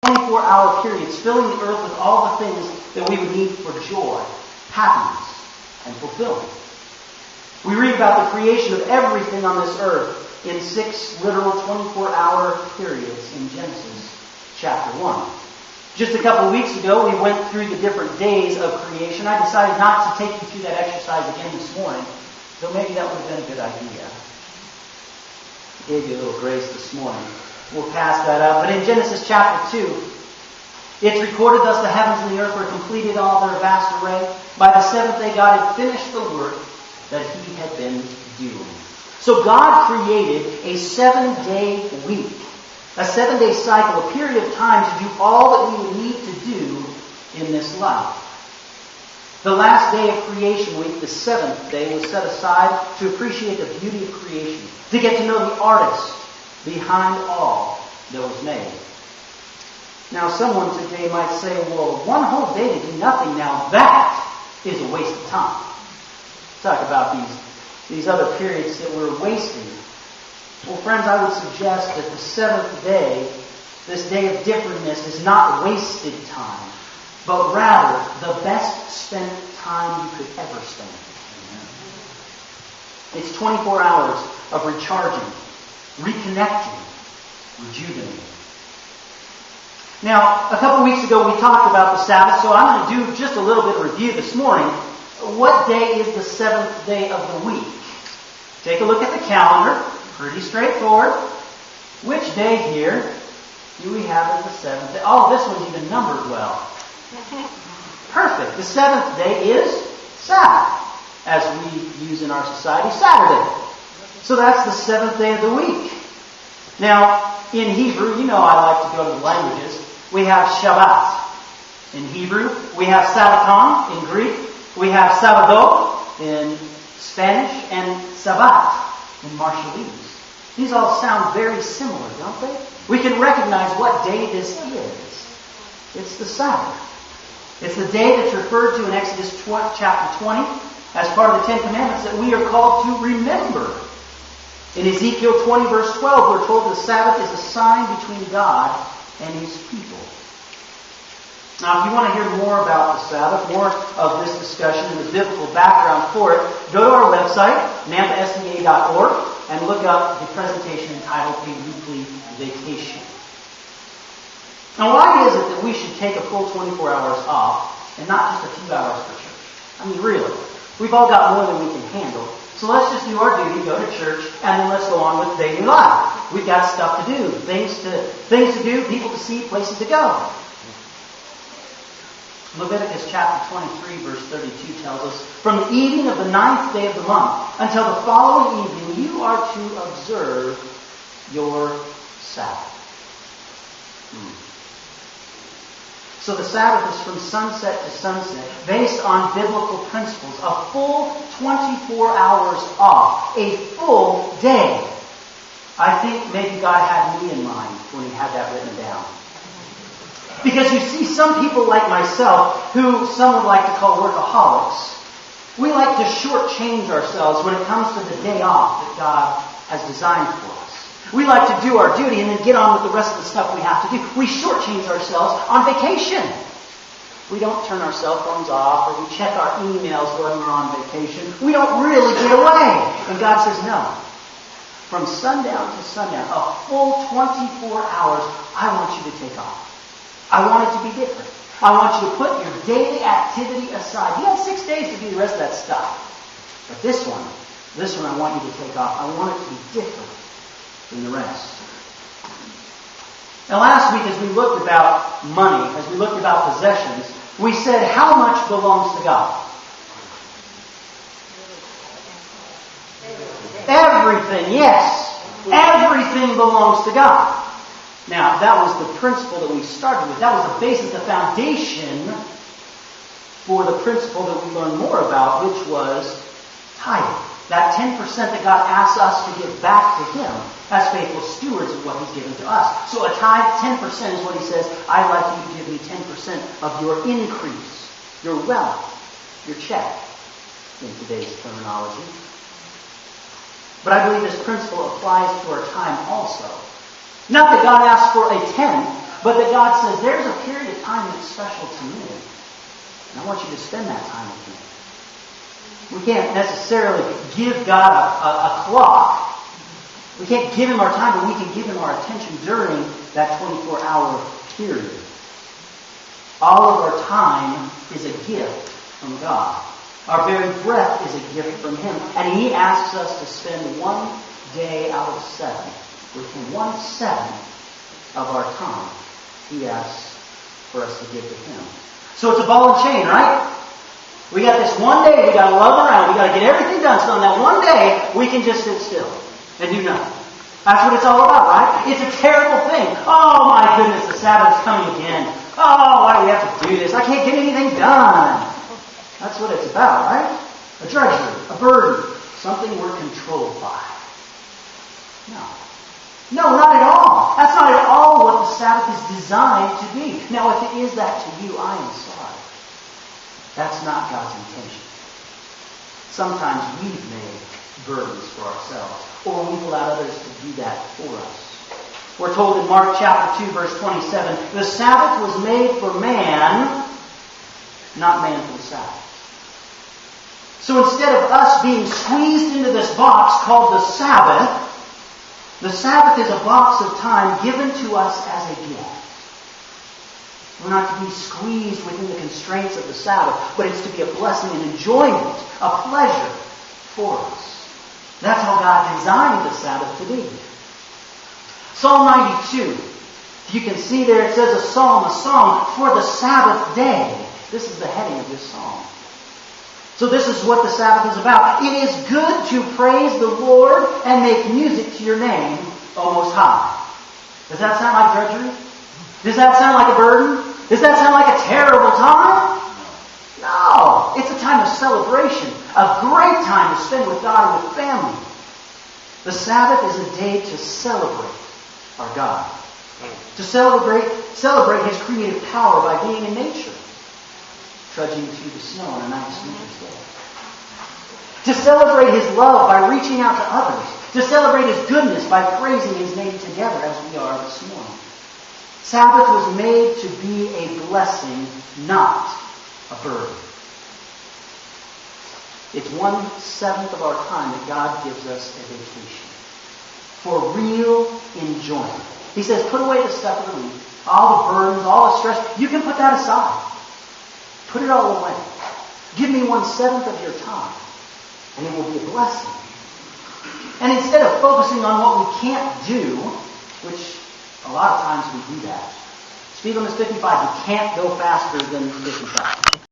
24-hour periods, filling the earth with all the things that we would need for joy, happiness, and fulfillment. We read about the creation of everything on this earth in 6 literal 24-hour periods in Genesis chapter 1. Just a couple of weeks ago, we went through the different days of creation. I decided not to take you through that exercise again this morning, though maybe that would have been a good idea. I gave you a little grace this morning. We'll pass that up. But in Genesis chapter 2, it's recorded, thus the heavens and the earth were completed in all their vast array. By the seventh day, God had finished the work that He had been doing. So God created a 7-day week, a 7-day cycle, a period of time to do all that we would need to do in this life. The last day of creation week, the 7th day, was set aside to appreciate the beauty of creation, to get to know the artist behind all that was made. Now, someone today might say, well, one whole day to do nothing, now that is a waste of time. Talk about these other periods that we're wasting. Well, friends, I would suggest that the 7th day, this day of differentness, is not wasted time, but rather the best spent time you could ever spend. It's 24 hours of recharging, reconnecting, rejuvenating. Now, a couple weeks ago we talked about the Sabbath, so I'm going to do just a little bit of review this morning. What day is the 7th day of the week? Take a look at the calendar. Pretty straightforward. Which day here do we have as the 7th day? Oh, this one's even numbered well. Perfect. The 7th day is Sabbath, as we use in our society, Saturday. So that's the 7th day of the week. Now, in Hebrew, you know I like to go to the languages. We have Shabbat in Hebrew. We have Sabbath-Time in Greek. We have Sabbath in Spanish. And Sabbat in Marshallese. These all sound very similar, don't they? We can recognize what day this is. It's the Sabbath. It's the day that's referred to in Exodus chapter 20 as part of the 10 Commandments that we are called to remember. In Ezekiel 20 verse 12, we're told the Sabbath is a sign between God and His people. Now, if you want to hear more about the Sabbath, more of this discussion and the biblical background for it, go to our website, nampasda.org, and look up the presentation entitled A Weekly Vacation. Now, why is it that we should take a full 24 hours off and not just a few hours for church? I mean, really. We've all got more than we can handle. So let's just do our duty, go to church, and then let's go on with daily life. We've got stuff to do, things to do, people to see, places to go. Leviticus chapter 23 verse 32 tells us, from the evening of the 9th day of the month until the following evening, you are to observe your Sabbath. So the Sabbath is from sunset to sunset, based on biblical principles. A full 24 hours off. A full day. I think maybe God had me in mind when He had that written down. Because you see, some people like myself, who some would like to call workaholics, we like to shortchange ourselves when it comes to the day off that God has designed for us. We like to do our duty and then get on with the rest of the stuff we have to do. We shortchange ourselves on vacation. We don't turn our cell phones off or we check our emails when we're on vacation. We don't really get away. And God says, no. From sundown to sundown, a full 24 hours, I want you to take off. I want it to be different. I want you to put your daily activity aside. You have 6 days to do the rest of that stuff. But this one I want you to take off. I want it to be different than the rest. Now last week as we looked about money, as we looked about possessions, we said how much belongs to God? Everything, yes. Everything belongs to God. Now, that was the principle that we started with. That was the basis, the foundation for the principle that we learned more about, which was tithing. That 10% that God asks us to give back to Him as faithful stewards of what He's given to us. So a tithe, 10% is what He says, I'd like you to give me 10% of your increase, your wealth, your check, in today's terminology. But I believe this principle applies to our time also. Not that God asks for a tenth but that God says, there's a period of time that's special to me. And I want you to spend that time with me. We can't necessarily give God a clock. We can't give Him our time, but we can give Him our attention during that 24-hour period. All of our time is a gift from God. Our very breath is a gift from Him. And He asks us to spend one day out of 7 with Him. 1/7 of our time He asks for us to give to Him. So it's a ball and chain, right? We got this one day, we got to love around, we got to get everything done, so on that one day, we can just sit still and do nothing. That's what it's all about, right? It's a terrible thing. Oh my goodness, the Sabbath's coming again. Oh, why do we have to do this? I can't get anything done. That's what it's about, right? A drudgery, a burden, something we're controlled by. No, not at all. That's not at all what the Sabbath is designed to be. Now, if it is that to you, I am sorry. That's not God's intention. Sometimes we've made burdens for ourselves, or we've allowed others to do that for us. We're told in Mark chapter 2, verse 27, the Sabbath was made for man, not man for the Sabbath. So instead of us being squeezed into this box called the Sabbath is a box of time given to us as a gift. We're not to be squeezed within the constraints of the Sabbath, but it's to be a blessing and enjoyment, a pleasure for us. That's how God designed the Sabbath to be. Psalm 92. You can see there it says a song for the Sabbath day. This is the heading of this psalm. So this is what the Sabbath is about. It is good to praise the Lord and make music to your name, O Most High. Does that sound like drudgery? Does that sound like a burden? Does that sound like a terrible time? No. It's a time of celebration. A great time to spend with God and with family. The Sabbath is a day to celebrate our God. To celebrate His creative power by being in nature. Trudging through the snow on a nice winter's day. To celebrate His love by reaching out to others. To celebrate His goodness by praising His name together as we are this morning. Sabbath was made to be a blessing, not a burden. It's 1/7 of our time that God gives us a vacation. For real enjoyment. He says, put away the stuff of the week. All the burdens, all the stress. You can put that aside. Put it all away. Give me 1/7 of your time. And it will be a blessing. And instead of focusing on what we can't do, which a lot of times we do that. Speed limit is 55. You can't go faster than 55.